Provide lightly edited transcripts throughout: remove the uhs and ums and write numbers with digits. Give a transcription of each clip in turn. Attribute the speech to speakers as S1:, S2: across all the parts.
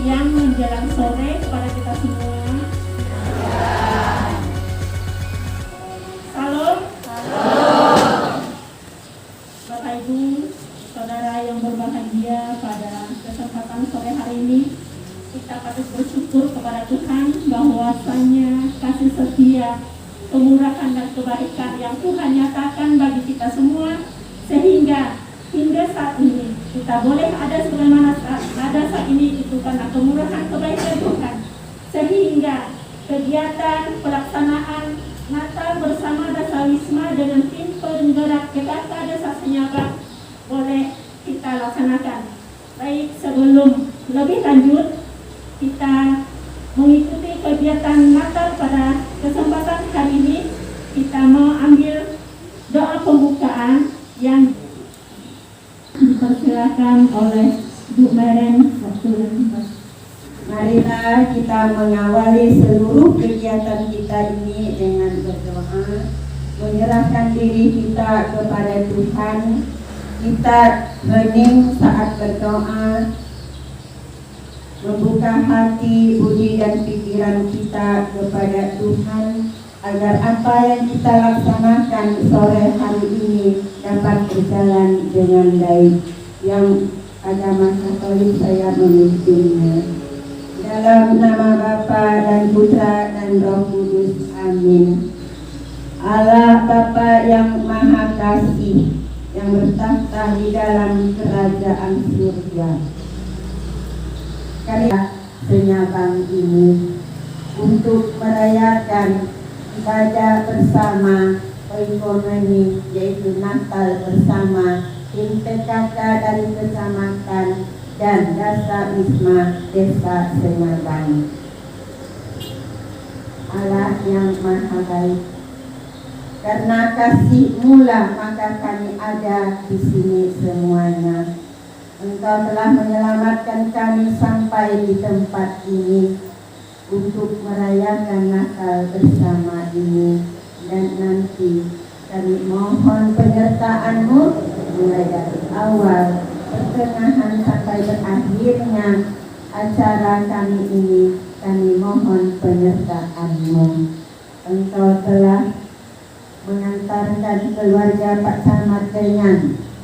S1: yang menjelang sore kepada kita semua. Salam. Bapak Ibu, saudara yang berbahagia, pada kesempatan sore hari ini kita patut bersyukur kepada Tuhan bahwasanya kasih setia, kemurahan dan kebaikan yang Tuhan nyatakan bagi kita semua, sehingga hingga saat ini kita boleh ada sebagaimana ada saat ini itu karena kemurahan kebaikan Tuhan, sehingga kegiatan pelaksanaan Natal bersama Dasawisma dengan tim penggerak PKK Desa Senyabang boleh kita laksanakan. Baik, sebelum lebih lanjut kita mengikuti kegiatan Natal pada kesempatan hari ini, kita mau ambil doa pembukaan yang dipersilakan oleh Bu Meren.
S2: Marilah kita mengawali seluruh kegiatan kita ini dengan berdoa, menyerahkan diri kita kepada Tuhan. Kita hening saat berdoa, membuka hati, budi dan pikiran kita kepada Tuhan, agar apa yang kita laksanakan sore hari ini dapat berjalan dengan baik. Yang agama Katolik saya memimpinnya. Dalam nama Bapa dan Putra dan Roh Kudus. Amin. Allah Bapa yang Maha Kasih, yang bertahta di dalam kerajaan surga, kami Senyabang ini untuk merayakan ibadah bersama Oikomeni, yaitu Natal bersama tim PKK dari kecamatan dan Dasawisma Desa Senyabang. Allah yang Maha Baik, karena kasih mula maka kami ada di sini semuanya. Engkau telah menyelamatkan kami sampai di tempat ini untuk merayakan Natal bersama ini, dan nanti kami mohon penyertaan-Mu mulai dari awal, pertengahan sampai berakhirnya acara kami ini. Kami mohon penyertaan-Mu. Engkau telah mengantarkan keluarga Pak Camat dengan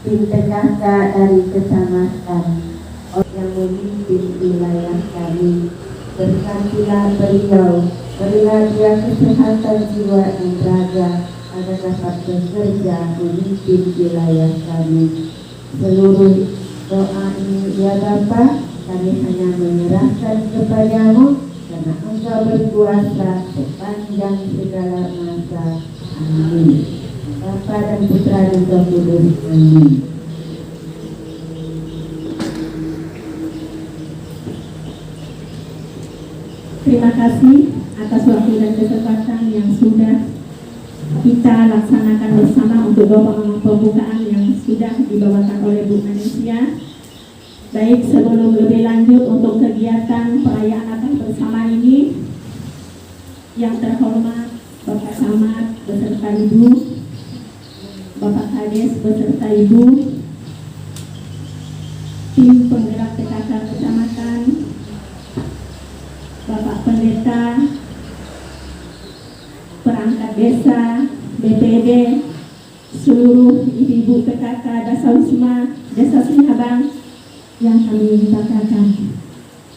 S2: tim PKK dari kecamatan yang memimpin wilayah kami. Berkatilah beliau, berilah dia kesehatan jiwa dan raga agar dapat bekerja memimpin wilayah kami. Seluruh doa ini ya Bapa, kami hanya menyerahkan kepadamu, karena Engkau berkuasa sepanjang segala masa. Amin. Bapa dan Putra dan Roh Kudus. Amin.
S1: Terima kasih atas waktu dan kesempatan yang sudah kita laksanakan bersama untuk doa pembukaan yang sudah dibawakan oleh Bu Manesia. Baik, sebelum lebih lanjut untuk kegiatan perayaan Natal bersama ini, yang terhormat Bapak Camat beserta Ibu, Bapak Kades beserta Ibu, tim penggerak PKK Kecamatan, Bapak Pendeta, perangkat desa, BPD, seluruh ibu-ibu PKK Dasawisma Desa Senyabang yang kami banggakan.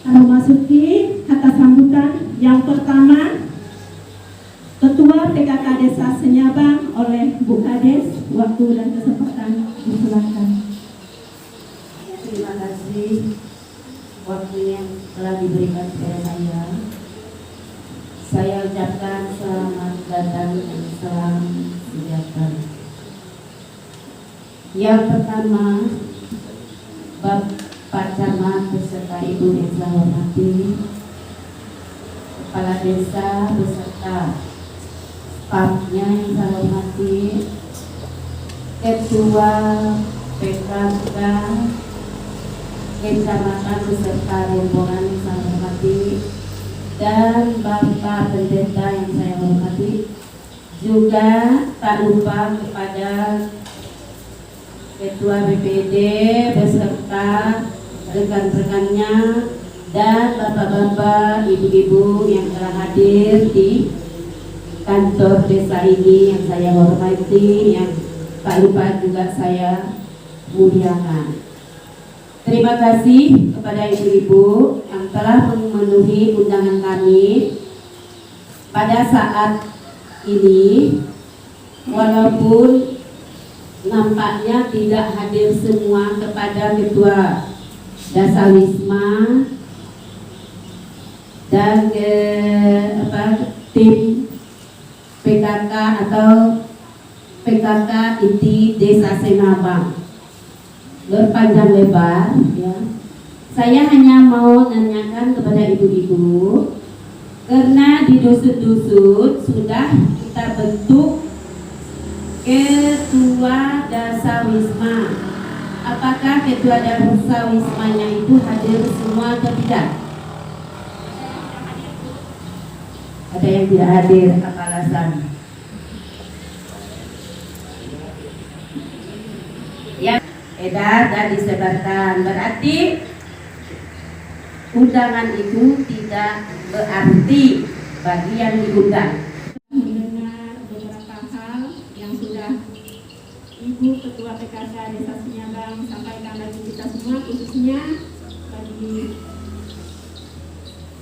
S1: Kami masuki kata sambutan yang pertama, Ketua PKK Desa Senyabang oleh Bu Kades. Waktu dan kesempatan dipersilakan.
S3: Terima kasih waktu yang telah diberikan kepada saya. Saya ucapkan selamat datang dan salam sejahtera. Yang pertama, Bapak Camat beserta Ibu yang saya hormati, Kepala Desa beserta stafnya yang saya hormati, Ketua PKK Kecamatan beserta rombongan yang saya hormati, dan Bapak Pendeta yang saya hormati. Juga tak lupa kepada Ketua BPD beserta rekan-rekannya dan bapak-bapak, ibu-ibu yang telah hadir di kantor desa ini yang saya hormati, yang tak lupa juga saya muliakan. Terima kasih kepada ibu-ibu yang telah memenuhi undangan kami pada saat ini, walaupun nampaknya tidak hadir semua kepada Ketua Dasawisma dan tim PKK atau PKK inti Desa Senabang berpanjang lebar ya. Saya hanya mau nanyakan kepada ibu-ibu, karena di dusun-dusun sudah kita bentuk Ketua Dasawisma. Apakah Ketua Dasawismanya itu hadir semua atau tidak? Ada yang tidak hadir, apa alasan? Yang edar dan disebarkan, berarti undangan itu tidak berarti bagi yang diundang.
S1: Mendengar beberapa hal yang sudah Ibu Ketua PKK Desa Senyabang sampaikan bagi kita semua, khususnya bagi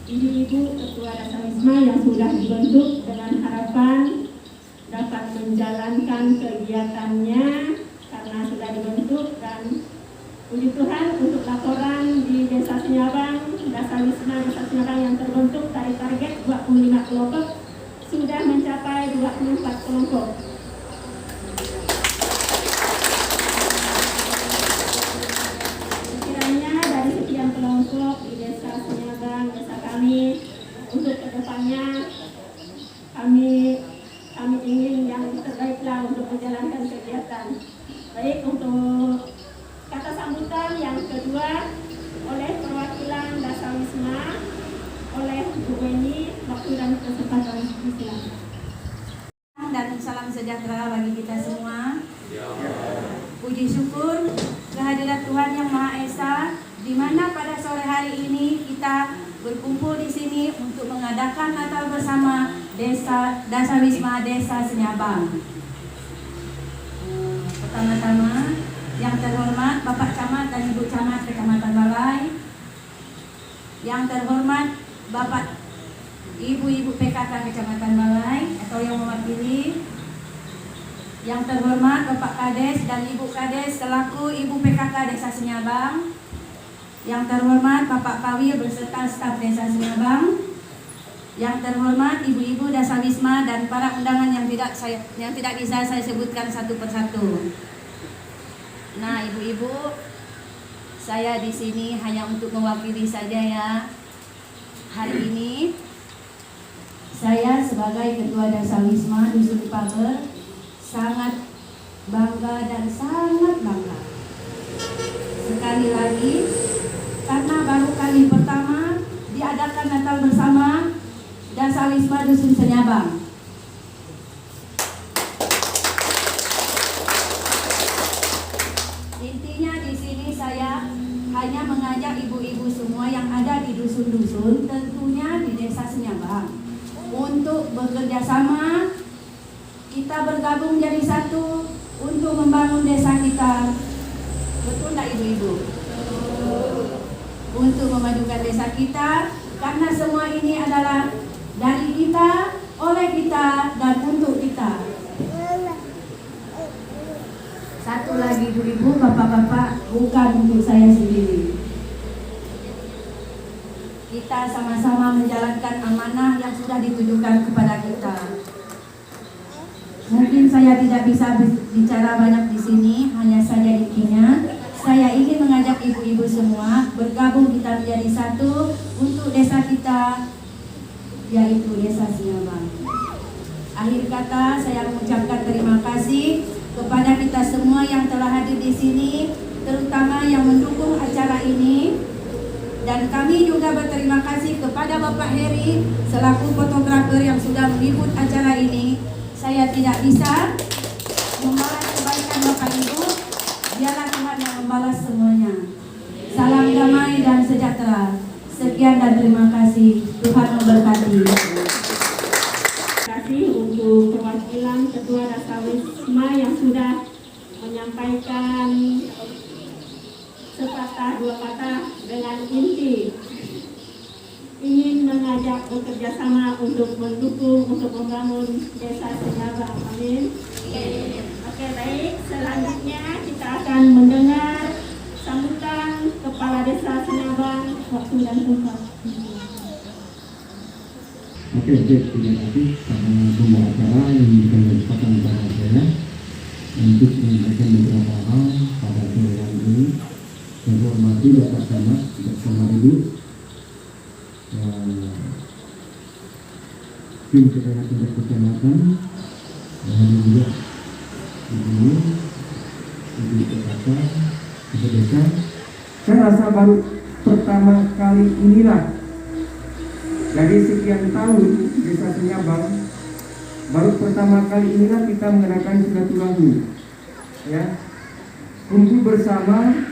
S1: ibu-ibu Ketua Dasawisma yang sudah dibentuk dengan harapan dapat menjalankan kegiatannya karena sudah dibentuk. Dan puji Tuhan untuk laporan di Desa Senyabang, Dasawisma Desa Senyabang yang terbentuk dari target 25 kelompok sudah mencapai 24 kelompok. Sekiranya dari sekian kelompok di Desa Senyabang, desa kami, untuk kedepannya kami ingin yang terbaiklah untuk menjalankan kegiatan. Baik, untuk kata sambutan yang kedua oleh perwakilan Dasawisma oleh Bu Weni, waktu dan kesempatan silakan.
S4: Dan salam sejahtera bagi kita semua. Puji syukur kehadirat Tuhan Yang Maha Esa, di mana pada sore hari ini kita berkumpul di sini untuk mengadakan Natal bersama Dasawisma Desa Senyabang. Pertama-tama, yang terhormat Bapak Camat dan Ibu Camat Kecamatan Balai, yang terhormat Bapak Ibu-ibu PKK Kecamatan Balai atau yang mewakili, yang terhormat Bapak Kades dan Ibu Kades selaku Ibu PKK Desa Senyabang, yang terhormat Bapak Kawil beserta staf Desa Senyabang, yang terhormat ibu-ibu Dasawisma dan para undangan yang tidak bisa saya sebutkan satu persatu. Nah, ibu-ibu, saya di sini hanya untuk mewakili saja ya. Hari ini saya sebagai Ketua Dasawisma Dusun Pager sangat bangga dan sangat bangga. Sekali lagi, karena baru kali pertama diadakan Natal bersama Dasawisma Dusun Senyabang. Intinya di sini saya hanya mengajak ibu-ibu semua yang ada di dusun-dusun, tentunya di Desa Senyabang, untuk bekerja sama, kita bergabung jadi satu untuk membangun desa kita. Betul tidak ibu-ibu? Untuk memajukan desa kita, karena semua ini adalah dari kita, oleh kita, dan untuk kita. Satu lagi ibu-ibu, bapak-bapak, bukan untuk saya sendiri. Kita sama-sama menjalankan amanah yang sudah ditujukan kepada kita. Mungkin saya tidak bisa bicara banyak di sini, hanya saja intinya saya ingin mengajak ibu-ibu semua bergabung, kita menjadi satu untuk desa kita, yaitu Desa Senyabang. Akhir kata, saya mengucapkan terima kasih kepada kita semua yang telah hadir di sini, terutama yang mendukung acara ini. Dan kami juga berterima kasih kepada Bapak Heri selaku fotografer yang sudah menghibur acara ini. Saya tidak bisa membalas kebaikan Bapak Ibu, biarlah Tuhan yang membalas semuanya. Salam damai dan sejahtera. Sekian. Sekian dan terima kasih. Tuhan memberkati.
S1: Terima kasih untuk perwakilan Ketua Dasawisma yang sudah menyampaikan sepatah dua kata dengan inti ingin mengajak bekerja sama untuk mendukung, untuk membangun desa Senyabang. Amin. Oke, baik. Selanjutnya kita akan mendengar sambutan Kepala Desa Senyabang. Waktu dan tempat.
S5: Oke, terima kasih karena semua acara yang memberikan kesempatan kepada saya untuk menyampaikan beberapa hal pada sore hari ini. Saya hormati Bapak Camat bersama Ibu, tim kepala tingkat kecamatan, dan juga Ibu, Ibu PKK, Ibu Desa. Saya rasa baru pertama kali inilah dari sekian tahun Desa Senyabang, baru pertama kali inilah kita mengadakan silaturahmi, ya, kumpul bersama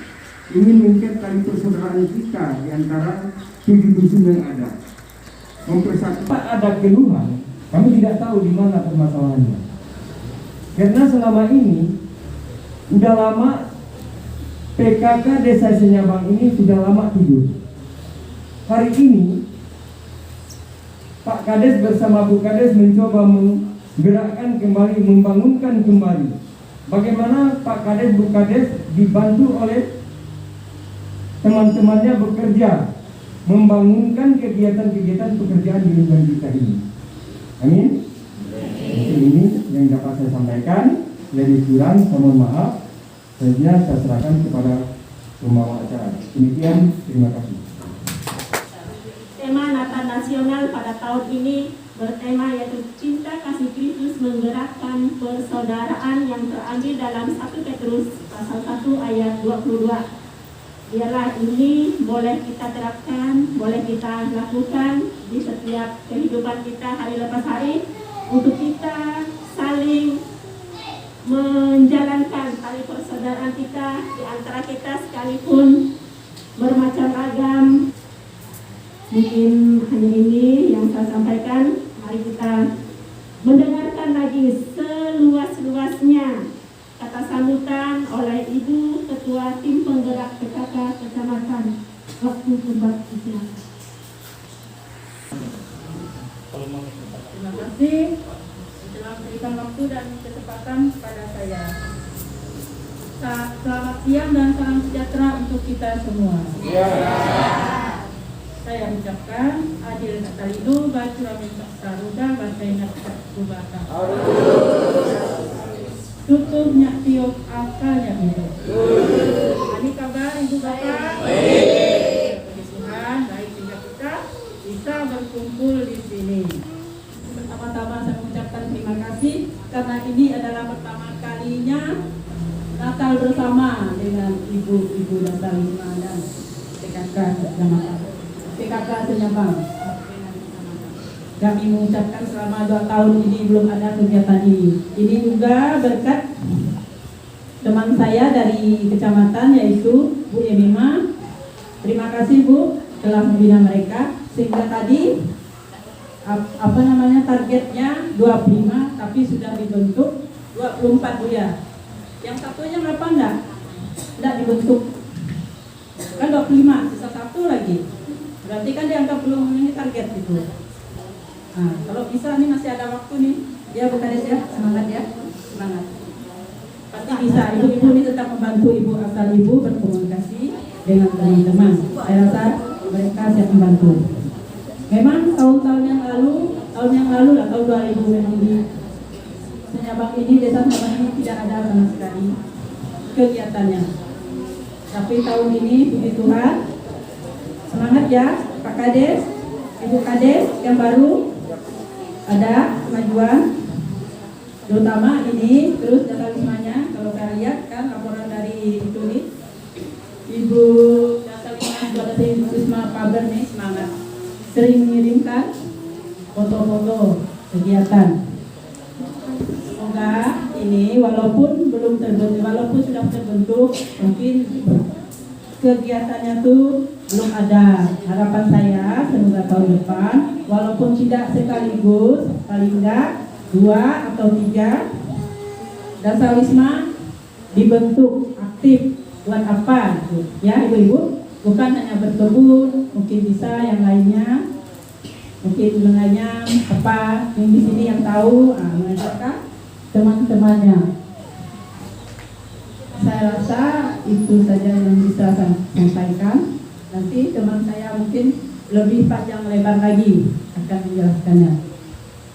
S5: ingin mengikat tali persaudaraan kita di antara 7 dusun yang ada. Mempersatukan ada keluhan, kami tidak tahu di mana permasalahannya. Karena selama ini sudah lama PKK Desa Senyabang ini sudah lama tidur. Hari ini Pak Kades bersama Bu Kades mencoba menggerakkan kembali, membangunkan kembali. Bagaimana Pak Kades, Bu Kades dibantu oleh teman-temannya bekerja, membangunkan kegiatan-kegiatan pekerjaan di lingkungan kita ini. Amin. Mungkin ini yang dapat saya sampaikan. Lebih kurang, saya mohon maaf. Selanjutnya saya serahkan kepada pembawa acara. Demikian, terima kasih.
S1: Tema Natal Nasional pada tahun ini bertema yaitu Cinta Kasih Kristus Menggerakkan Persaudaraan yang terambil dalam 1 Petrus pasal 1 ayat 22. Biarlah ini boleh kita terapkan, boleh kita lakukan di setiap kehidupan kita hari lepas hari untuk kita saling menjalankan tali persaudaraan kita di antara kita sekalipun bermacam ragam. Mungkin hanya ini yang saya sampaikan. Mari kita mendengarkan lagi seluas-luasnya kata sambutan oleh Ibu Ketua Tim Penggerak PKK Kecamatan. Waktu tempat silakan.
S6: Terima kasih telah memberikan waktu dan kesempatan kepada saya. Selamat siang dan salam sejahtera untuk kita semua. Saya ucapkan adil natalino bacuramin saruda bacaina kubata. Tutupnya tiup akalnya itu. Ini kabar Ibu Bapak. Puji Tuhan, baik sehingga kita bisa berkumpul di sini. Pertama-tama saya mengucapkan terima kasih karena ini adalah pertama kalinya Natal bersama dengan ibu-ibu Dasawisma dan PKK Kecamatan. PKK Senyabang. Kami mengucapkan selama 2 tahun ini belum ada kegiatan ini. Ini juga berkat teman saya dari kecamatan yaitu Bu Emima. Terima kasih Bu telah membina mereka sehingga tadi targetnya 25 tapi sudah dibentuk 24 Bu ya. Yang satunya kenapa enggak dibentuk? Kan 25, sisa 1 lagi. Berarti kan dianggap belum ini target gitu. Nah, kalau bisa nih masih ada waktu nih. Ya Bu Kades ya, semangat ya. Semangat. Pasti bisa. Ibu-ibu ini tetap membantu Ibu asal Ibu berkomunikasi dengan teman-teman. Saya rasa mereka siap membantu. Memang tahun-tahun yang lalu lah, tahun 2000 memang di Senyabang ini, Desa Senyabang ini tidak ada sama sekali kegiatannya. Tapi tahun ini, puji Tuhan, semangat ya Pak Kades, Ibu Kades yang baru ada kemajuan, terutama ini terus Dasawismanya. Kalau saya lihat kan laporan dari itu nih, Ibu Dasawisma Paber nih semangat, sering mengirimkan foto-foto kegiatan. Semoga ini walaupun belum terbentuk, walaupun sudah terbentuk, mungkin kegiatannya tuh belum ada. Harapan saya semoga tahun depan walaupun tidak sekaligus, paling enggak 2 atau 3 Dasar Wisma dibentuk aktif. Buat apa gitu. Ya ibu-ibu, bukan hanya berkebun, mungkin bisa yang lainnya, mungkin menanyam apa yang di sini yang tahu, mengajarkan teman-temannya. Saya rasa itu saja yang bisa saya sampaikan. Nanti teman saya mungkin lebih panjang lebar lagi akan menjelaskannya.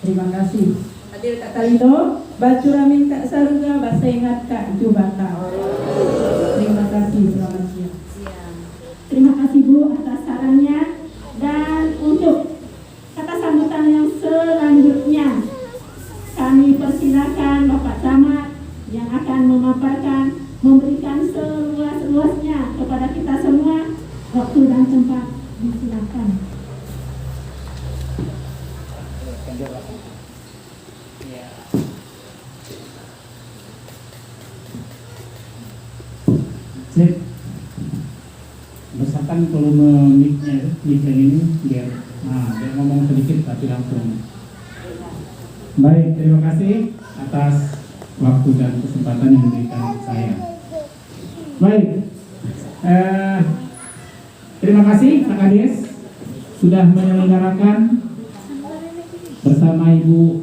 S6: Terima kasih. Hadir Kak Talido, Bacuramin Kak Saruga, bahasa ingat Kak Jubata. Terima kasih, selamat siang.
S1: Terima kasih Bu atas sarannya. Dan untuk kata sambutan yang selanjutnya, kami persilakan Bapak Camat yang akan memaparkan, memberikan seluas-luasnya kepada kita semua. Waktu dan tempat disilakan.
S7: Cek, besarkan volume mic-nya ini biar ngomong sedikit tapi langsung. Baik, terima kasih atas waktu dan kesempatan yang diberikan saya. Baik, terima kasih Pak Kades sudah menyelenggarakan bersama Ibu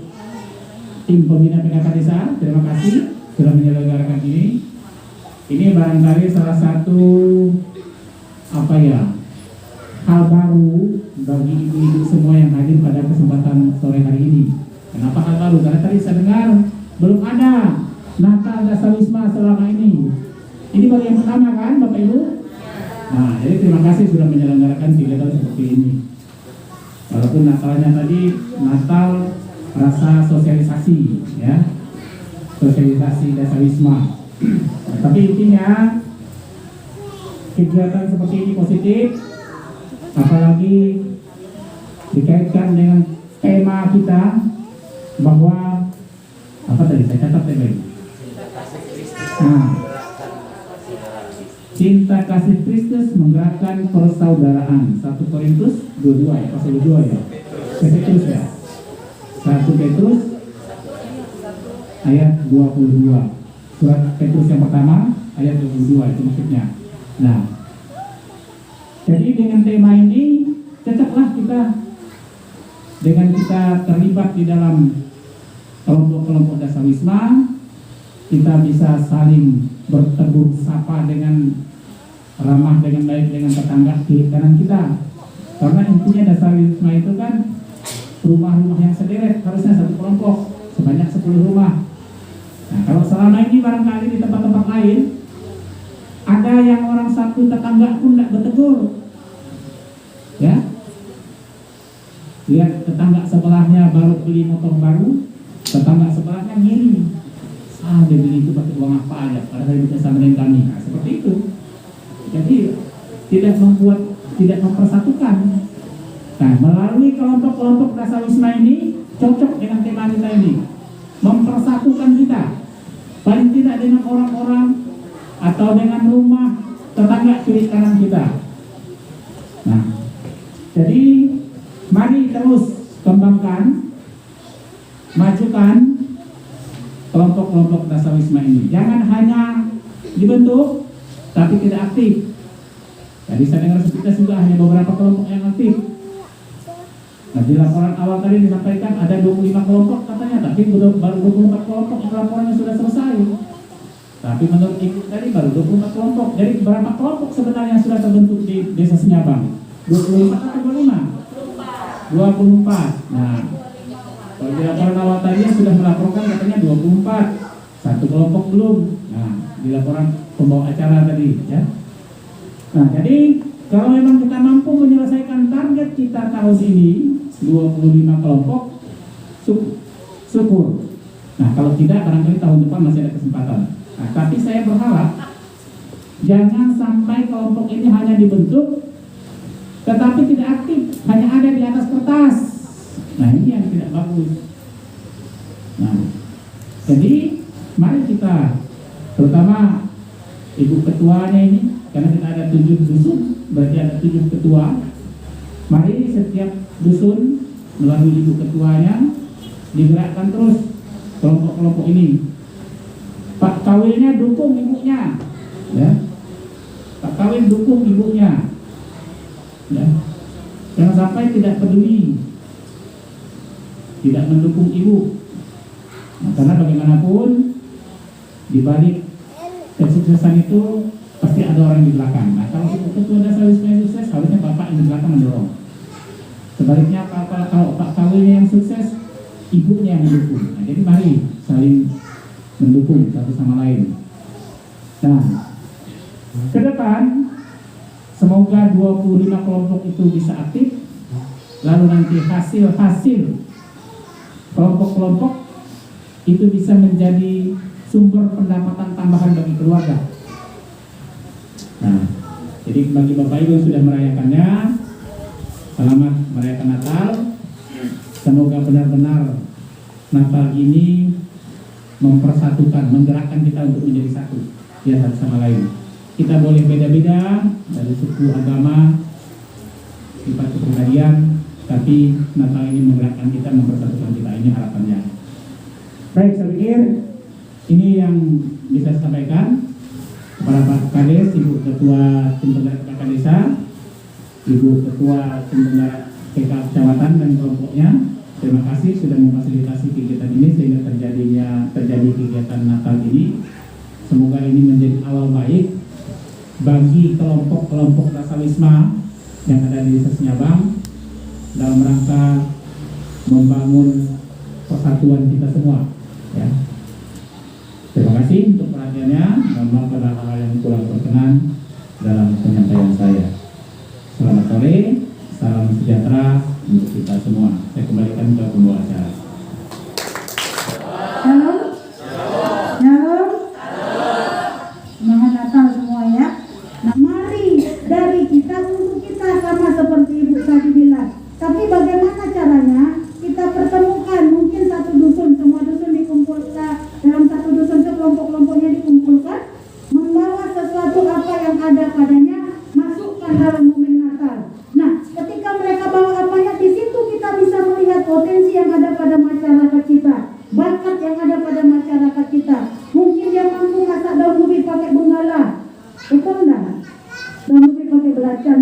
S7: tim pembina PKK Desa. Terima kasih sudah menyelenggarakan ini. Ini barangkali salah satu hal baru bagi ibu-ibu semua yang hadir pada kesempatan sore hari ini. Kenapa hal baru? Karena tadi saya dengar belum ada Natal Dasar Wisma selama ini. Ini baru yang pertama kan Bapak Ibu? Nah, jadi terima kasih sudah menyelenggarakan kegiatan seperti ini. Walaupun Natalnya tadi Natal rasa sosialisasi, ya, sosialisasi Dasar Wisma. Nah, tapi intinya kegiatan seperti ini positif, apalagi dikaitkan dengan tema kita bahwa apa tadi saya catat ya, cinta kasih Kristus menggerakkan persaudaraan. 1 Korintus 22 ya, pasal 22 ya. Petrus ya. 1 Petrus ayat 22. Surat Petrus yang pertama ayat 22 itu maksudnya. Nah, jadi dengan tema ini cocoklah kita dengan kita terlibat di dalam kelompok-kelompok Dasar Wisma. Kita bisa saling bertegur sapa dengan ramah, dengan baik dengan tetangga kiri kanan kita. Karena intinya Dasar Wisma itu kan rumah-rumah yang sederet, harusnya satu kelompok sebanyak 10 rumah. Nah, kalau selama ini barangkali di tempat-tempat lain ada yang orang satu tetangga pun tidak bertegur, ya. Lihat tetangga sebelahnya baru beli motor baru, tetangga sebelahnya ngiri. Dia beli itu pakai uang apa aja, padahal itu sama dengan kami. Nah, seperti itu. Jadi tidak mempersatukan. Nah, melalui kelompok-kelompok Dasar Wisma ini cocok dengan tema kita ini, mempersatukan kita. Paling tidak dengan orang-orang atau dengan rumah tetangga kiri kanan kita. Nah, jadi mari terus kembangkan, majukan kelompok-kelompok Dasar Wisma ini. Jangan hanya dibentuk tapi tidak aktif. Tadi saya dengar kita juga hanya beberapa kelompok yang aktif. Nah, di laporan awal tadi disampaikan ada 25 kelompok katanya, tapi baru 24 kelompok laporannya sudah selesai. Tapi menurut Ibu tadi baru 24 kelompok. Jadi berapa kelompok sebenarnya sudah terbentuk di Desa Senyabang? 24 atau 25? 24. Nah, kalau di laporan awal tadi sudah melaporkan katanya 24. Satu kelompok belum. Nah, di laporan pembawa acara tadi, ya. Nah, jadi kalau memang kita mampu menyelesaikan target kita tahun ini 25 kelompok, syukur. Nah, kalau tidak barangkali tahun depan masih ada kesempatan. Nah, tapi saya berharap jangan sampai kelompok ini hanya dibentuk tetapi tidak aktif, hanya ada di atas kertas. Nah, ini yang tidak bagus. Nah, jadi mari kita, terutama Ibu Ketuanya ini, karena kita ada 7 dusun, berarti ada 7 ketua. Mari setiap dusun melalui ibu ketuanya digerakkan terus kelompok-kelompok ini. Pak Kawilnya dukung ibunya, ya. Pak Kawil dukung ibunya, ya. Jangan sampai tidak peduli, tidak mendukung ibu. Nah, karena bagaimanapun di balik kesuksesan itu pasti ada orang di belakang. Nah, kalau ketua dasar wisma sukses, harusnya bapak yang di belakang mendorong. Sebaliknya kalau Pak Kawilnya yang sukses, ibunya yang mendukung. Nah, jadi mari saling mendukung satu sama lain. Nah, ke depan semoga 25 kelompok itu bisa aktif, lalu nanti hasil kelompok-kelompok itu bisa menjadi sumber pendapatan tambahan bagi keluarga. Nah, jadi bagi Bapak Ibu yang sudah merayakannya, selamat merayakan Natal. Semoga benar-benar Natal ini mempersatukan, menggerakkan kita untuk menjadi satu, ya, satu sama lain. Kita boleh beda-beda dari suku, agama, sifat kepribadian, tapi Natal ini menggerakkan kita, mempersatukan kita. Ini harapannya. Baik, saya pikir ini yang bisa saya sampaikan kepada Pak Kades, Ibu Ketua Tim Penggerak PKK Desa, Ibu Ketua Tim Penggerak PK Kecamatan dan kelompoknya. Terima kasih sudah memfasilitasi kegiatan ini sehingga terjadi kegiatan Natal ini. Semoga ini menjadi awal baik bagi kelompok-kelompok Dasawisma yang ada di Desa Senyabang dalam rangka membangun persatuan kita semua, ya. Terima kasih untuk perhatiannya. Mohon maaf pada hal yang kurang berkenan dalam penyampaian saya. Selamat sore, salam sejahtera untuk kita semua. Saya kembalikan ke pembawa acara.
S8: Shalom. Shalom. Semangat Natal semua ya. Nah, mari dari kita untuk kita sama seperti Ibu tadi bilang. Tapi bagaimana caranya? Kita pertemukan mungkin satu dusun, semua dusun dikumpulkan dalam satu dusun itu kelompok-kelompoknya dikumpulkan, membawa sesuatu apa yang ada padanya, masukkan dalam momen Natal. Nah, ketika mereka bawa apanya, di situ kita bisa melihat potensi yang ada pada masyarakat kita, bakat yang ada pada masyarakat kita. Mungkin dia mampu masak daun ubi pakai benggala, betul enggak? Daun ubi pakai belacan.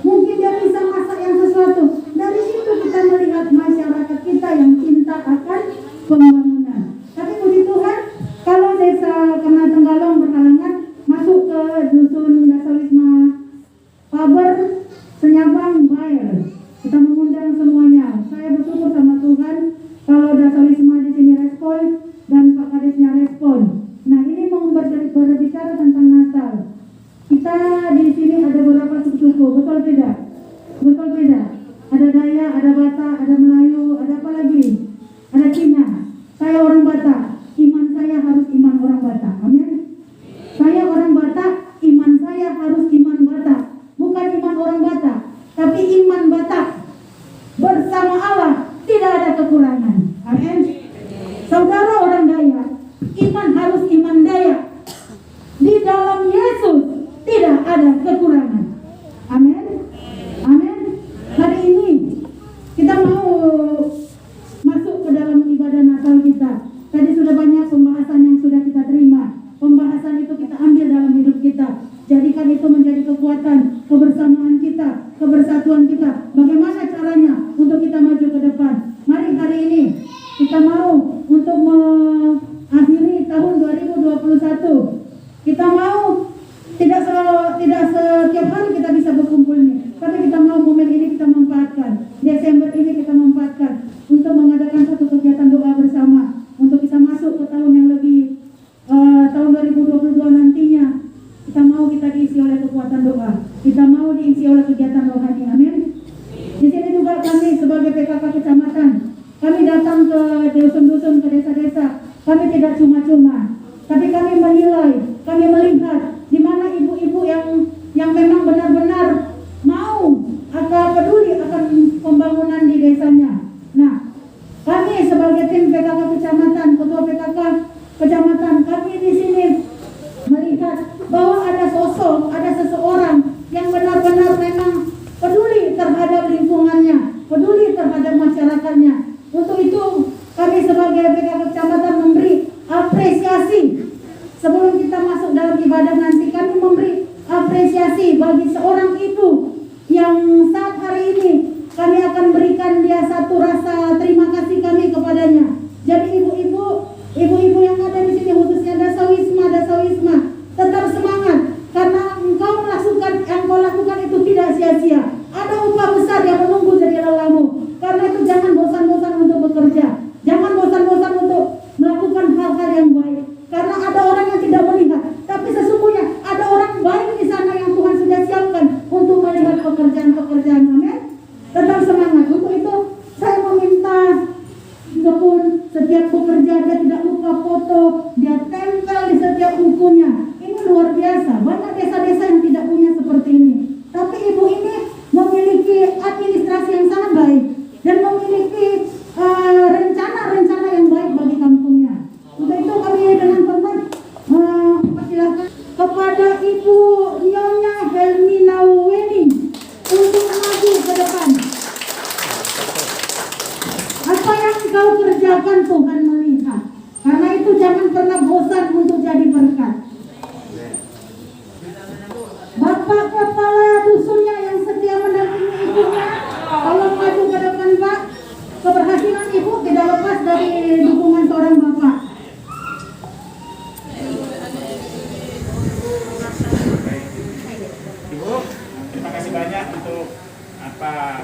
S8: Mungkin dia bisa masak yang sesuatu. Dari situ kita melihat masyarakat kita yang cinta akan pembangunan. Tapi puji Tuhan, kalau desa Kena Tenggalong berhalangan masuk ke dusun Dasawisma Paber, Senyabang, Bayer, kita mengundang semuanya. Saya bersyukur sama Tuhan kalau Dasawisma di sini respon dan Pak Kadesnya respon. Nah, ini mau berbicara tentang Natal. Kita di sini ada beberapa suku, betul tidak? Betul tidak? Ada Dayak, ada Batak, ada Melayu, ada apa lagi? Ada Cina. Saya orang Batak, iman saya harus iman orang Batak. Amin. Saya orang Batak, iman saya harus iman Batak. Bukan iman orang Batak, tapi iman Batak. Bersama Allah tidak ada kekurangan. Amin. Saudara orang Dayak, iman harus iman Dayak. Di dalam Yesus tidak ada kekurangan. Amin. Amin. Hari ini kita mau masuk ke dalam ibadah Natal kita. Tadi sudah banyak pembahasan yang sudah kita terima. Pembahasan itu kita ambil dalam hidup kita. Jadikan itu menjadi kekuatan, kebersamaan kita, kebersatuan kita. Bagaimana caranya untuk kita maju ke depan? Mari hari ini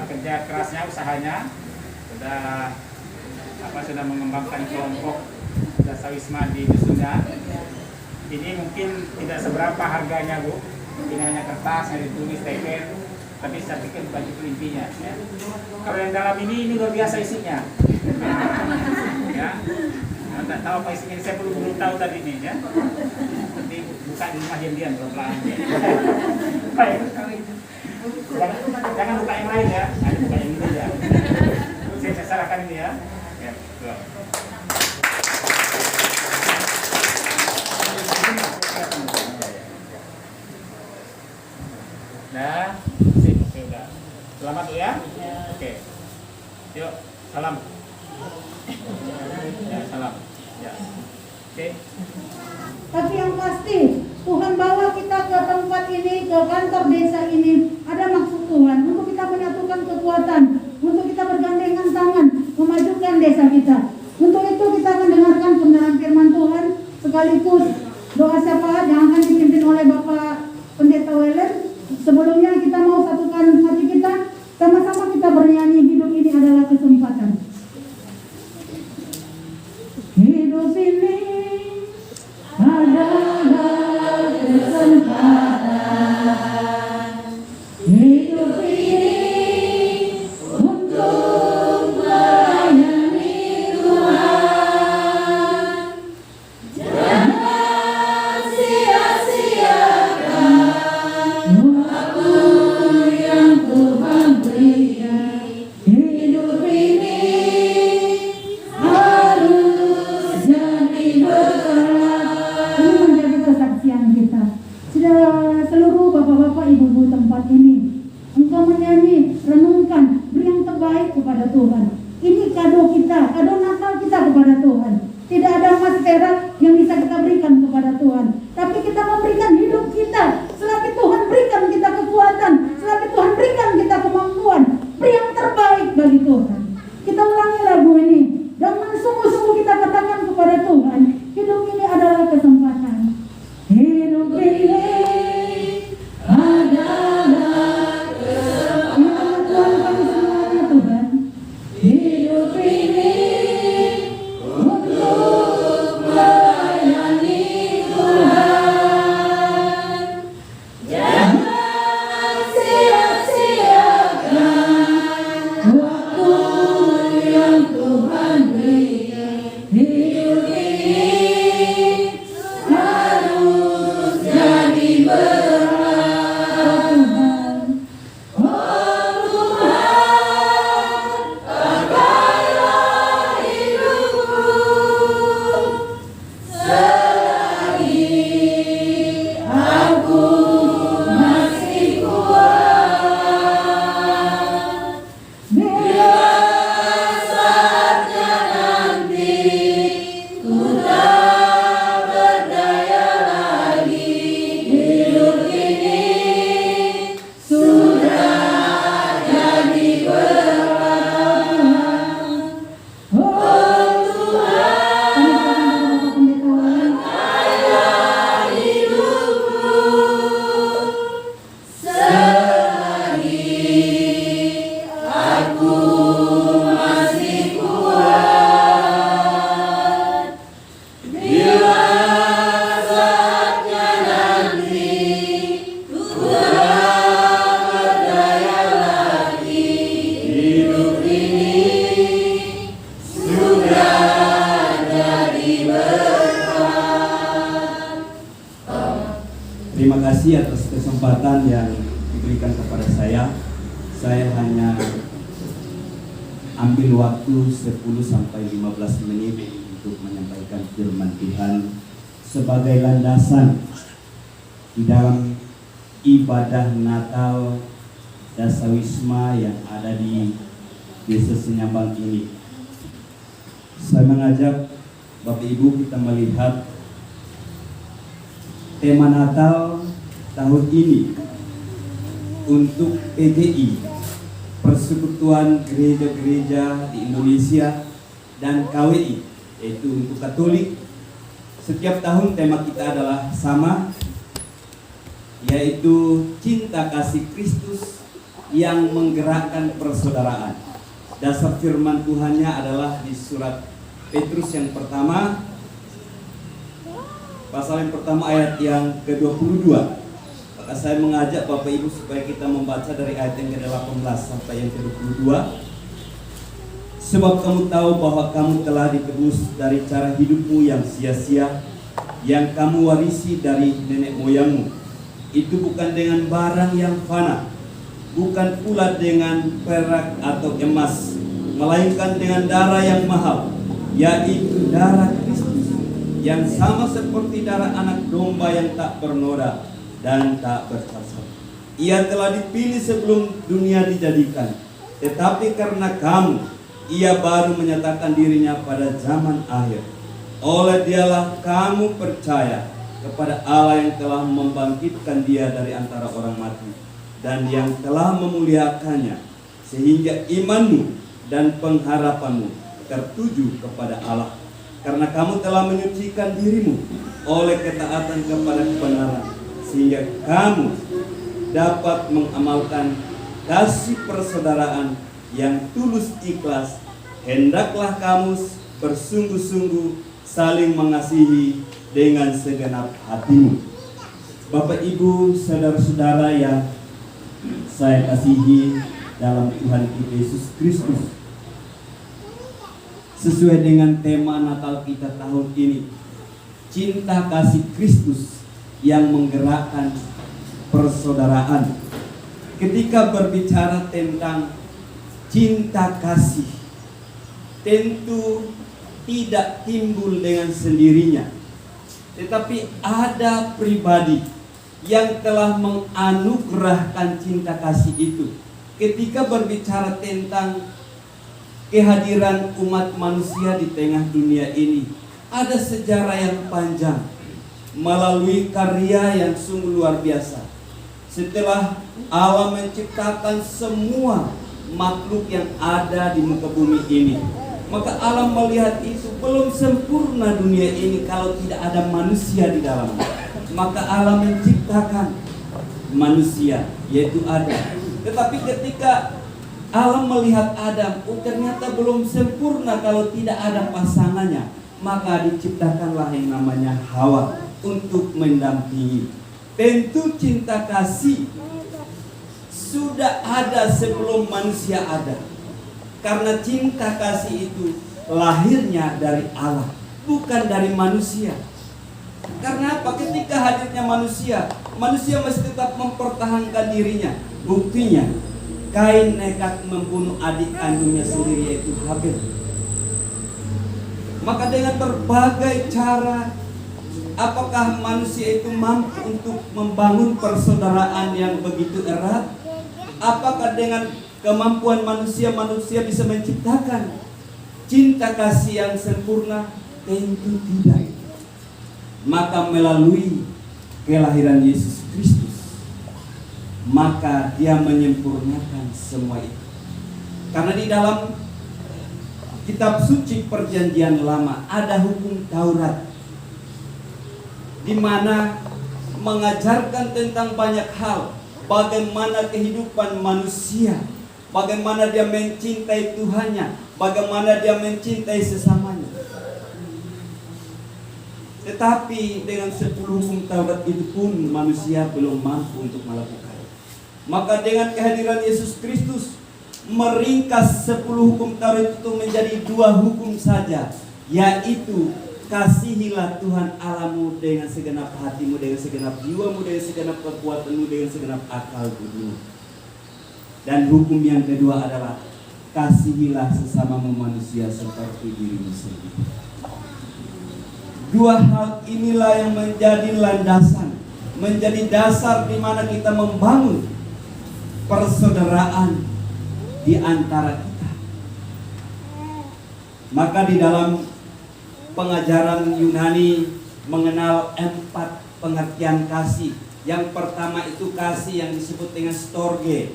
S9: kerja kerasnya, usahanya sudah mengembangkan kelompok Dasawisma di dusunnya. Ini mungkin tidak seberapa harganya, Bu. Ini hanya kertas yang ditulis teken, tapi saya pikir bukan itu intinya. Ya. Kalau yang dalam ini luar biasa isinya. Ya, tidak tahu apa isinya. Saya belum tahu tadi ini. Ya. Nanti buka di rumah diam-diam pelan-pelan. Baik. Jangan buka yang lain ya. Ada buka yang ini ya. Saya serahkan ini ya. Ya, betul. Nah, sip, sudah. Selamat tuh ya. Oke. Yuk, salam. Ya, salam. Ya. Oke.
S8: Tapi yang pasti Tuhan bawa kita ke tempat ini, ke kantor desa ini, ada maksud Tuhan untuk kita menyatukan kekuatan, untuk kita bergandengan tangan memajukan desa kita. Untuk itu kita akan dengarkan pembenaran firman Tuhan sekaligus doa syafaat yang akan dipimpin oleh Bapak Pendeta Welen. Sebelumnya kita mau satukan hati kita, sama-sama kita bernyanyi, hidup ini adalah kesempatan. Hidup ini adalah kesempatan. Hidup ini untuk melayani Tuhan. Jangan sia-siakan waktu yang Tuhan beri. Hidup ini harus jadi berkat. Ini menjadi kesaksian kita. Sudah seluruh bapak-bapak, ibu-ibu tempat ini, engkau menyanyi, renungkan, beri yang terbaik kepada Tuhan. Ini kado kita, kado Natal kita kepada Tuhan. Tidak ada emas perak yang bisa kita berikan kepada Tuhan, tapi kita memberikan hidup kita. Selagi Tuhan berikan kita kekuatan, selagi Tuhan berikan kita kemampuan, beri yang terbaik bagi Tuhan. Kita ulangi lagu ini dan sungguh-sungguh kita katakan kepada Tuhan, hidup ini adalah kesempatan. Hidup ini adalah kesempatan. Tuhan kami semuanya Tuhan. Hidup ini untuk melayani Tuhan. Jangan sia-siakan waktu yang Tuhan beri. Hidup ini harus jadi berkat. Oh Tuhan, pakailah hidupku selagi aku masih kuat. Bila saatnya nanti ku tak berdaya lagi, hidup ini sudah jadi berkat. Oh Tuhan, pakailah hidupku selagi aku masih kuat. Bila saatnya nanti ku tak berdaya lagi, hidup ini sudah jadi berkat.
S10: Terima kasih atas kesempatan yang diberikan kepada saya. Saya hanya ambil waktu 10-15 menit untuk menyampaikan firman Tuhan sebagai landasan di dalam ibadah Natal Dasawisma yang ada di Desa Senyambang ini. Saya mengajak Bapak Ibu kita melihat tema Natal tahun ini untuk PGI, Persekutuan Gereja-Gereja di Indonesia, dan KWI, yaitu untuk Katolik. Setiap tahun tema kita adalah sama, yaitu cinta kasih Kristus yang menggerakkan persaudaraan. Dasar firman Tuhannya adalah di surat Petrus yang pertama, pasal yang pertama ayat yang ke-22. Maka saya mengajak Bapak Ibu supaya kita membaca dari ayat yang ke-18 sampai yang ke-22. Sebab kamu tahu bahwa kamu telah ditebus dari cara hidupmu yang sia-sia, yang kamu warisi dari nenek moyangmu. Itu bukan dengan barang yang fana, bukan pula dengan perak atau emas, melainkan dengan darah yang mahal, yaitu darah Kristus, yang sama seperti darah anak domba yang tak bernoda dan tak bercacat. Ia telah dipilih sebelum dunia dijadikan, tetapi karena kamu, ia baru menyatakan dirinya pada zaman akhir. Oleh dialah kamu percaya kepada Allah yang telah membangkitkan dia dari antara orang mati, dan yang telah memuliakannya, sehingga imanmu dan pengharapanmu tertuju kepada Allah. Karena kamu telah menyucikan dirimu oleh ketaatan kepada kebenaran, sehingga kamu dapat mengamalkan kasih persaudaraan yang tulus ikhlas. Hendaklah kamu bersungguh-sungguh saling mengasihi dengan segenap hatimu. Bapak Ibu, saudara-saudara yang saya kasihi dalam Tuhan kita Yesus Kristus, sesuai dengan tema Natal kita tahun ini, cinta kasih Kristus yang menggerakkan persaudaraan. Ketika berbicara tentang cinta kasih, tentu tidak timbul dengan sendirinya, tetapi ada pribadi yang telah menganugerahkan cinta kasih itu. Ketika berbicara tentang kehadiran umat manusia di tengah dunia ini, ada sejarah yang panjang melalui karya yang sungguh luar biasa. Setelah Allah menciptakan semua makhluk yang ada di muka bumi ini, maka Allah melihat itu belum sempurna dunia ini kalau tidak ada manusia di dalamnya. Maka Allah menciptakan manusia, yaitu Adam. Tetapi ketika Allah melihat Adam, ternyata belum sempurna kalau tidak ada pasangannya, maka diciptakanlah yang namanya Hawa untuk mendampingi. Tentu cinta kasih sudah ada sebelum manusia ada. Karena cinta kasih itu lahirnya dari Allah, bukan dari manusia. Karena apa? Ketika hadirnya manusia, manusia masih tetap mempertahankan dirinya. Buktinya, Kain nekat membunuh adik kandungnya sendiri, yaitu Habil. Maka dengan berbagai cara, apakah manusia itu mampu untuk membangun persaudaraan yang begitu erat? Apakah dengan kemampuan manusia bisa menciptakan cinta kasih yang sempurna? Tentu tidak. Maka melalui kelahiran Yesus Kristus, maka dia menyempurnakan semua itu. Karena di dalam kitab suci perjanjian lama ada hukum Taurat, di mana mengajarkan tentang banyak hal, bagaimana kehidupan manusia, bagaimana dia mencintai Tuhannya, bagaimana dia mencintai sesamanya. Tetapi dengan 10 hukum Taurat itu pun manusia belum mampu untuk melakukan. Maka dengan kehadiran Yesus Kristus meringkas 10 hukum Taurat itu menjadi 2 hukum saja, yaitu kasihilah Tuhan Allahmu dengan segenap hatimu, dengan segenap jiwamu, dengan segenap kekuatanmu, dengan segenap akal budimu. Dan hukum yang kedua adalah kasihilah sesamamu manusia seperti dirimu sendiri. 2 hal inilah yang menjadi landasan, menjadi dasar di mana kita membangun persaudaraan di antara kita. Maka di dalam pengajaran Yunani mengenal 4 pengertian kasih. Yang pertama itu kasih yang disebut dengan storge.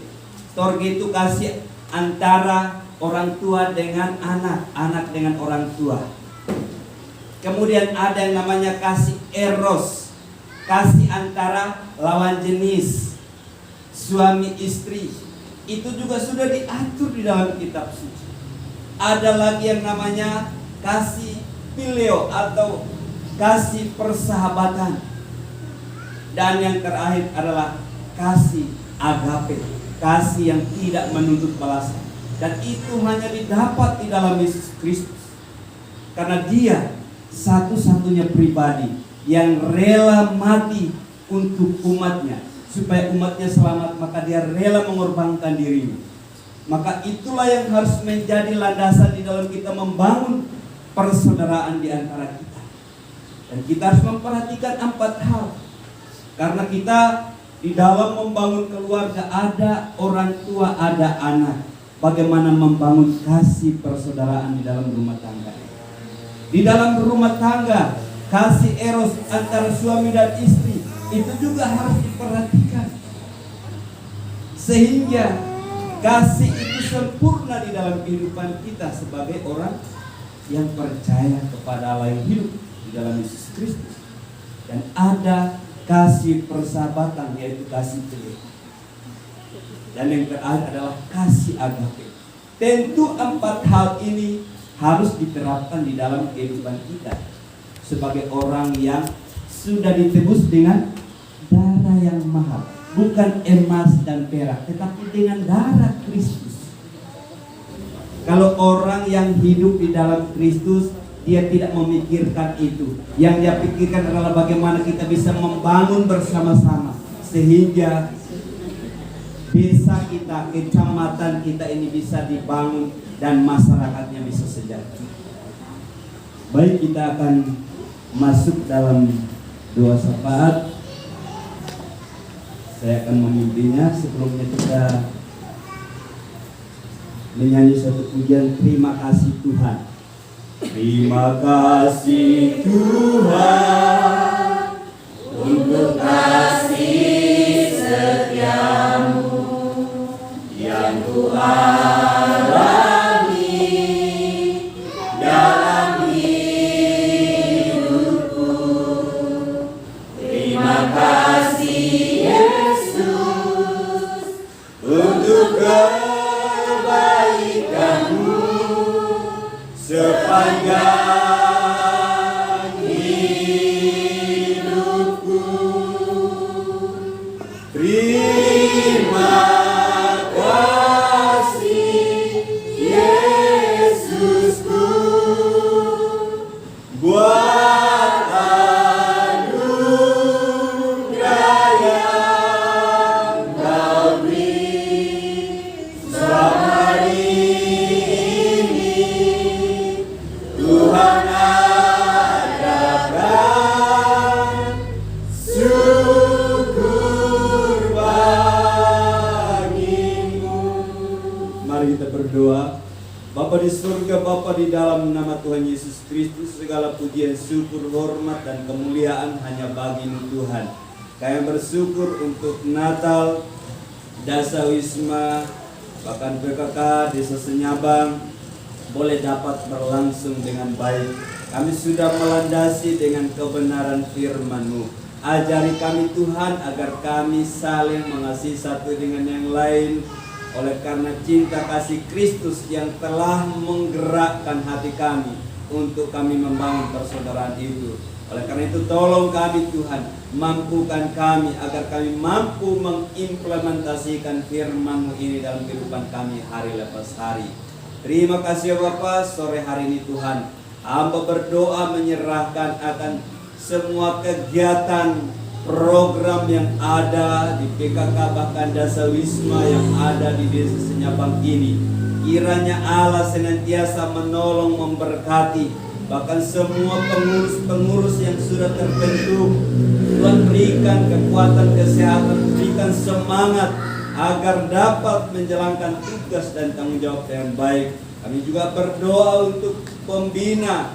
S10: Storge itu kasih antara orang tua dengan anak, anak dengan orang tua. Kemudian ada yang namanya kasih eros, kasih antara lawan jenis, suami istri. itu juga sudah diatur di dalam kitab suci. Ada lagi yang namanya kasih phileo atau kasih persahabatan. Dan yang terakhir adalah kasih agape, kasih yang tidak menuntut balasan. Dan itu hanya didapat di dalam Yesus Kristus. Karena Dia satu-satunya pribadi yang rela mati untuk umatnya, supaya umatnya selamat, maka Dia rela mengorbankan dirinya. Maka itulah yang harus menjadi landasan di dalam kita membangun persaudaraan di antara kita. Dan kita harus memperhatikan 4 hal. Karena kita di dalam membangun keluarga ada orang tua, ada anak. Bagaimana membangun kasih persaudaraan di dalam rumah tangga. Di dalam rumah tangga, kasih eros antara suami dan istri itu juga harus diperhatikan. Sehingga kasih itu sempurna di dalam kehidupan kita sebagai orang yang percaya kepada Allah yang hidup di dalam Yesus Kristus. Dan ada kasih persahabatan, yaitu kasih phileo. Dan yang terakhir adalah kasih agape. Tentu 4 hal ini harus diterapkan di dalam kehidupan kita sebagai orang yang sudah ditebus dengan darah yang mahal, bukan emas dan perak, tetapi dengan darah Kristus. Kalau orang yang hidup di dalam Kristus, dia tidak memikirkan itu. Yang dia pikirkan adalah bagaimana kita bisa membangun bersama-sama sehingga desa kita, kecamatan kita ini bisa dibangun dan masyarakatnya bisa sejahtera. Baik, kita akan masuk dalam doa syafaat. Saya akan memimpinnya. Sebelumnya kita menyanyi satu pujian, terima kasih Tuhan. Terima kasih Tuhan untuk kasih setiamu yang Ku alami dalam hidupku. Terima kasih Yesus untuk kebaikan-Mu sepanjang hidupku. Terima kasih Yesusku buat anugerah yang Kau beri selama ini. Tuhan adakan syukur bagimu. Mari kita berdoa. Bapa di surga, Bapa di dalam nama Tuhan Yesus Kristus, segala pujian, syukur, hormat, dan kemuliaan hanya bagi-Mu Tuhan. Kami bersyukur untuk Natal, Dasa Wisma, bahkan PKK Desa Senyabang boleh dapat berlangsung dengan baik. Kami sudah melandasi dengan kebenaran firman-Mu. Ajari kami Tuhan agar kami saling mengasihi satu dengan yang lain, oleh karena cinta kasih Kristus yang telah menggerakkan hati kami untuk kami membangun persaudaraan itu. Oleh karena itu tolong kami Tuhan, mampukan kami agar kami mampu mengimplementasikan firman-Mu ini dalam kehidupan kami hari lepas hari. Terima kasih Bapa, sore hari ini Tuhan, hamba berdoa menyerahkan akan semua kegiatan program yang ada di PKK bahkan Dasa Wisma yang ada di Desa Senyabang ini. Kiranya Allah senantiasa menolong, memberkati bahkan semua pengurus-pengurus yang sudah terbentuk. Tuhan berikan kekuatan, kesehatan, berikan semangat agar dapat menjalankan tugas dan tanggung jawab dengan baik. Kami juga berdoa untuk pembina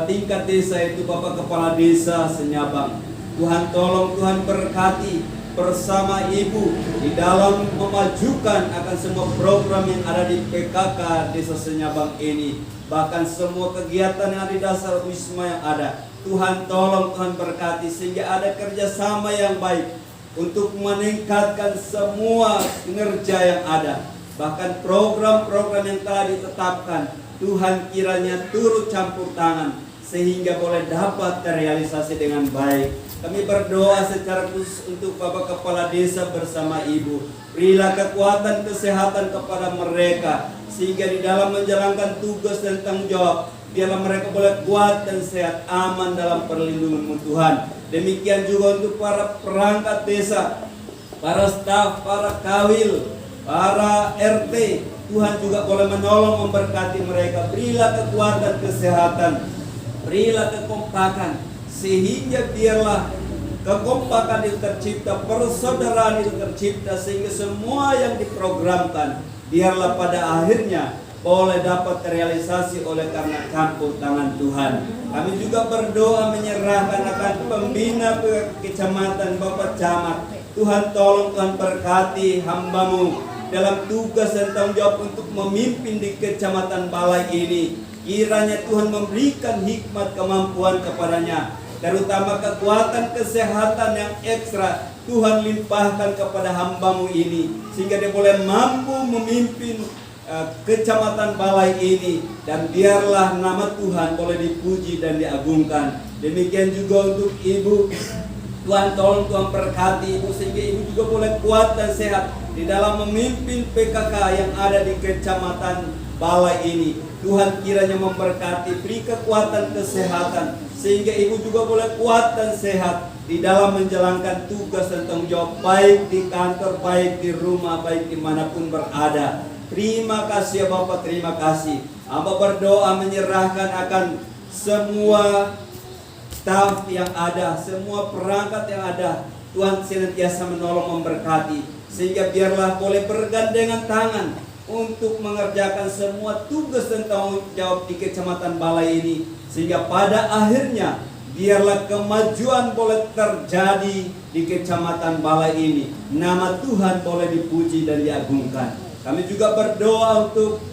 S10: tingkat desa, itu Bapak Kepala Desa Senyabang. Tuhan tolong, Tuhan berkati bersama Ibu di dalam memajukan akan semua program yang ada di PKK Desa Senyabang ini. Bahkan semua kegiatan yang ada di Dasar Wisma yang ada, Tuhan tolong, Tuhan berkati sehingga ada kerjasama yang baik untuk meningkatkan semua kinerja yang ada. Bahkan program-program yang telah ditetapkan, Tuhan kiranya turut campur tangan sehingga boleh dapat terrealisasi dengan baik. Kami berdoa secara khusus untuk Bapak Kepala Desa bersama Ibu. Berilah kekuatan kesehatan kepada mereka sehingga di dalam menjalankan tugas dan tanggung jawab, biarlah mereka boleh kuat dan sehat, aman dalam perlindungan-Mu Tuhan. Demikian juga untuk para perangkat desa, para staf, para kawil, para RT, Tuhan juga boleh menolong memberkati mereka. Berilah kekuatan kesehatan, berilah kekompakan, sehingga biarlah kekompakan itu tercipta, persaudaraan itu tercipta, sehingga semua yang diprogramkan biarlah pada akhirnya boleh dapat terrealisasi oleh karena campur tangan Tuhan. Kami juga berdoa menyerahkan akan pembina kecamatan, Bapak Camat. Tuhan tolong, Tuhan berkati hamba-Mu dalam tugas dan tanggung jawab untuk memimpin di Kecamatan Balai ini. Kiranya Tuhan memberikan hikmat kemampuan kepadanya, terutama kekuatan kesehatan yang ekstra Tuhan limpahkan kepada hamba-Mu ini, sehingga dia boleh mampu memimpin Kecamatan Balai ini, dan biarlah nama Tuhan boleh dipuji dan diagungkan. Demikian juga untuk Ibu, Tuhan tolong, Tuhan berkati Ibu sehingga Ibu juga boleh kuat dan sehat di dalam memimpin PKK yang ada di Kecamatan Balai ini. Tuhan kiranya memberkati, beri kekuatan kesehatan sehingga Ibu juga boleh kuat dan sehat di dalam menjalankan tugas dan tanggung jawab, baik di kantor, baik di rumah, baik dimanapun berada. Terima kasih ya Bapak, terima kasih. Hamba berdoa menyerahkan akan semua staf yang ada, semua perangkat yang ada. Tuhan senantiasa menolong memberkati, sehingga biarlah boleh bergandengan tangan untuk mengerjakan semua tugas dan tanggung jawab di Kecamatan Balai ini, sehingga pada akhirnya biarlah kemajuan boleh terjadi di Kecamatan Balai ini. Nama Tuhan boleh dipuji dan diagungkan. Kami juga berdoa untuk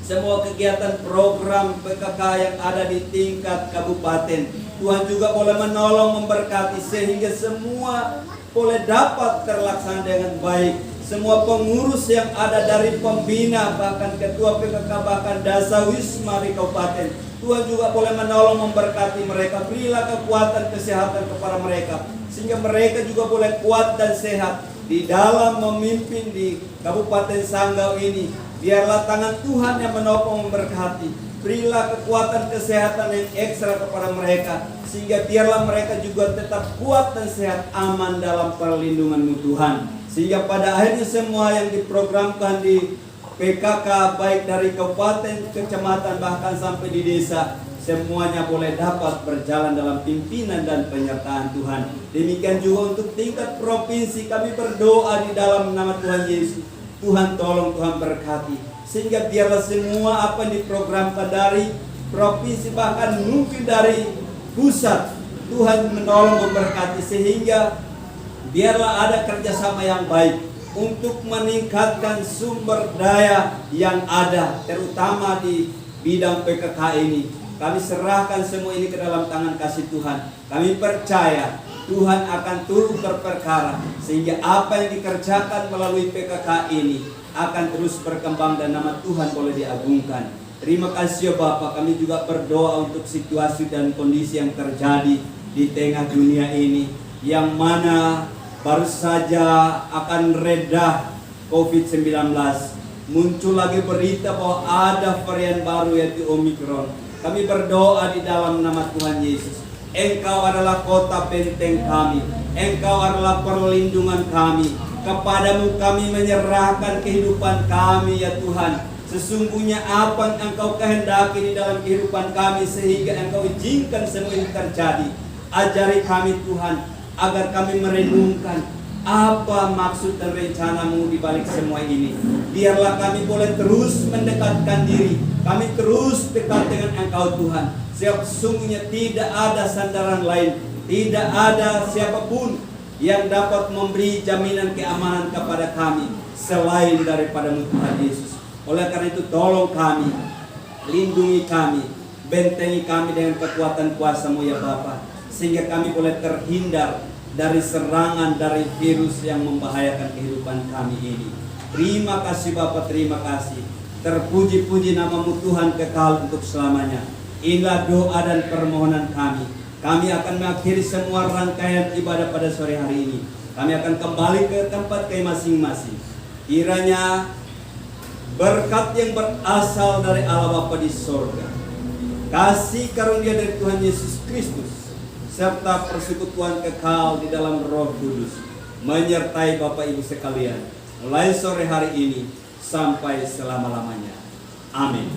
S10: semua kegiatan program PKK yang ada di tingkat kabupaten. Tuhan juga boleh menolong memberkati sehingga semua boleh dapat terlaksana dengan baik. Semua pengurus yang ada dari pembina, bahkan ketua PKK, bahkan Dasawisma di kabupaten, Tuhan juga boleh menolong memberkati mereka. Berilah kekuatan kesehatan kepada mereka sehingga mereka juga boleh kuat dan sehat di dalam memimpin di Kabupaten Sanggau ini. Biarlah tangan Tuhan yang menopang memberkati. Berilah kekuatan kesehatan yang ekstra kepada mereka sehingga biarlah mereka juga tetap kuat dan sehat, aman dalam perlindungan-Mu Tuhan. Sehingga pada akhirnya semua yang diprogramkan di PKK, baik dari kabupaten, kecamatan, bahkan sampai di desa, semuanya boleh dapat berjalan dalam pimpinan dan penyertaan Tuhan. Demikian juga untuk tingkat provinsi, kami berdoa di dalam nama Tuhan Yesus. Tuhan tolong, Tuhan berkati, sehingga biarlah semua apa yang diprogramkan dari provinsi, bahkan mungkin dari pusat, Tuhan menolong memberkati, sehingga biarlah ada kerjasama yang baik untuk meningkatkan sumber daya yang ada, terutama di bidang PKK ini. Kami serahkan semua ini ke dalam tangan kasih Tuhan. Kami percaya Tuhan akan turut berperkara sehingga apa yang dikerjakan melalui PKK ini akan terus berkembang dan nama Tuhan boleh diagungkan. Terima kasih ya Bapak. Kami juga berdoa untuk situasi dan kondisi yang terjadi di tengah dunia ini, yang mana baru saja akan reda COVID-19. Muncul lagi berita bahwa ada varian baru yaitu Omicron. Kami berdoa di dalam nama Tuhan Yesus. Engkau adalah kota benteng kami. Engkau adalah perlindungan kami. Kepadamu kami menyerahkan kehidupan kami ya Tuhan. Sesungguhnya apa yang Engkau kehendaki di dalam kehidupan kami, sehingga Engkau izinkan semua ini terjadi. Ajari kami Tuhan, agar kami merenungkan apa maksud dan rencana-Mu di balik semua ini. Biarlah kami boleh terus mendekatkan diri, kami terus dekat dengan Engkau Tuhan. Sesungguhnya tidak ada sandaran lain, tidak ada siapapun yang dapat memberi jaminan keamanan kepada kami selain daripada-Mu Tuhan Yesus. Oleh karena itu tolong kami, lindungi kami, bentengi kami dengan kekuatan kuasa-Mu ya Bapa, sehingga kami boleh terhindar dari serangan dari virus yang membahayakan kehidupan kami ini. Terima kasih Bapa, terima kasih. Terpuji-puji namamu Tuhan kekal untuk selamanya. Inilah doa dan permohonan kami. Kami akan mengakhiri semua rangkaian ibadah pada sore hari ini. Kami akan kembali ke tempat kami masing-masing. Kiranya berkat yang berasal dari Allah Bapa di sorga, kasih karunia dari Tuhan Yesus Kristus, serta persekutuan kekal di dalam Roh Kudus menyertai Bapak Ibu sekalian mulai sore hari ini sampai selama-lamanya. Amin.